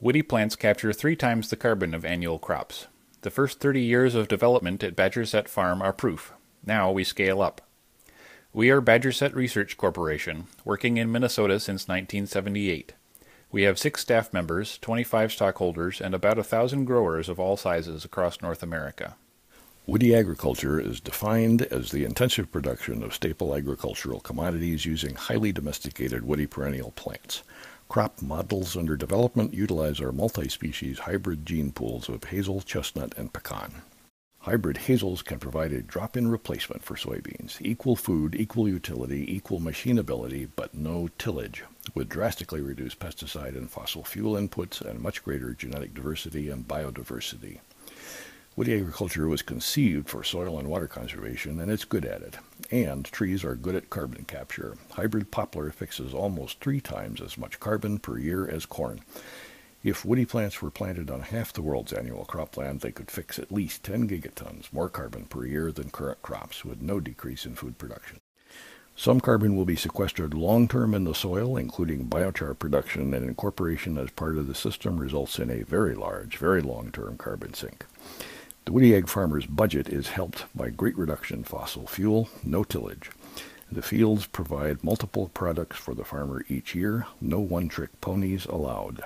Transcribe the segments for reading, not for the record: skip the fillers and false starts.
Woody plants capture 3 times the carbon of annual crops. The first 30 years of development at Badgersett Farm are proof. Now we scale up. We are Badgersett Research Corporation, working in Minnesota since 1978. We have 6 staff members, 25 stockholders, and about 1,000 growers of all sizes across North America. Woody agriculture is defined as the intensive production of staple agricultural commodities using highly domesticated woody perennial plants. Crop models under development utilize our multi-species hybrid gene pools of hazel, chestnut, and pecan. Hybrid hazels can provide a drop-in replacement for soybeans, equal food, equal utility, equal machinability, but no tillage, with drastically reduced pesticide and fossil fuel inputs and much greater genetic diversity and biodiversity. Woody agriculture was conceived for soil and water conservation, and it's good at it. And trees are good at carbon capture. Hybrid poplar fixes almost 3 times as much carbon per year as corn. If woody plants were planted on half the world's annual cropland, they could fix at least 10 gigatons more carbon per year than current crops, with no decrease in food production. Some carbon will be sequestered long-term in the soil, including biochar production, and incorporation as part of the system results in a very large, very long-term carbon sink. The woody egg farmer's budget is helped by great reduction in fossil fuel, no tillage. The fields provide multiple products for the farmer each year, no one-trick ponies allowed.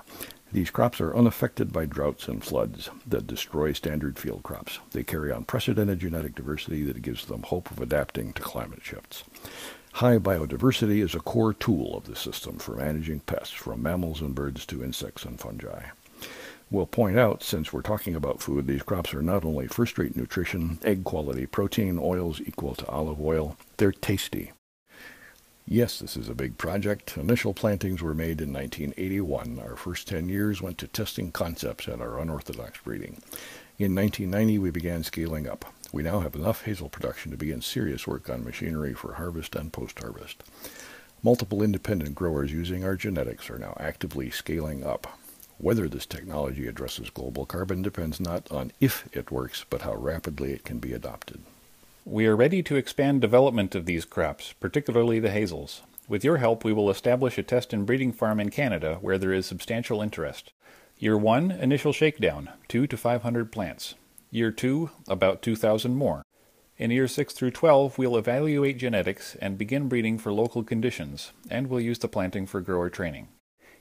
These crops are unaffected by droughts and floods that destroy standard field crops. They carry unprecedented genetic diversity that gives them hope of adapting to climate shifts. High biodiversity is a core tool of the system for managing pests, from mammals and birds to insects and fungi. We'll point out, since we're talking about food, these crops are not only first-rate nutrition, egg-quality protein, oils equal to olive oil, they're tasty. Yes, this is a big project. Initial plantings were made in 1981. Our first 10 years went to testing concepts at our unorthodox breeding. In 1990, we began scaling up. We now have enough hazel production to begin serious work on machinery for harvest and post-harvest. Multiple independent growers using our genetics are now actively scaling up. Whether this technology addresses global carbon depends not on if it works, but how rapidly it can be adopted. We are ready to expand development of these crops, particularly the hazels. With your help, we will establish a test and breeding farm in Canada where there is substantial interest. Year 1, initial shakedown, 2 to 500 plants. Year 2, about 2,000 more. In years 6 through 12, we'll evaluate genetics and begin breeding for local conditions, and we'll use the planting for grower training.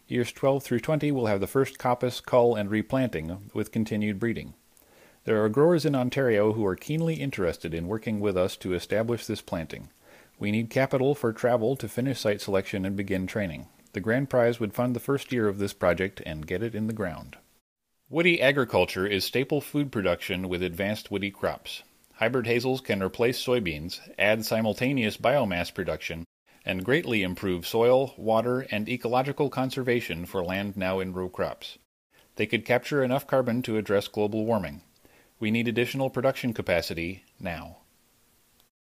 Years 12 through 20 will have the first coppice, cull, and replanting, with continued breeding. There are growers in Ontario who are keenly interested in working with us to establish this planting. We need capital for travel to finish site selection and begin training. The grand prize would fund the first year of this project and get it in the ground. Woody agriculture is staple food production with advanced woody crops. Hybrid hazels can replace soybeans, add simultaneous biomass production, and greatly improve soil, water, and ecological conservation for land now in row crops. They could capture enough carbon to address global warming. We need additional production capacity now.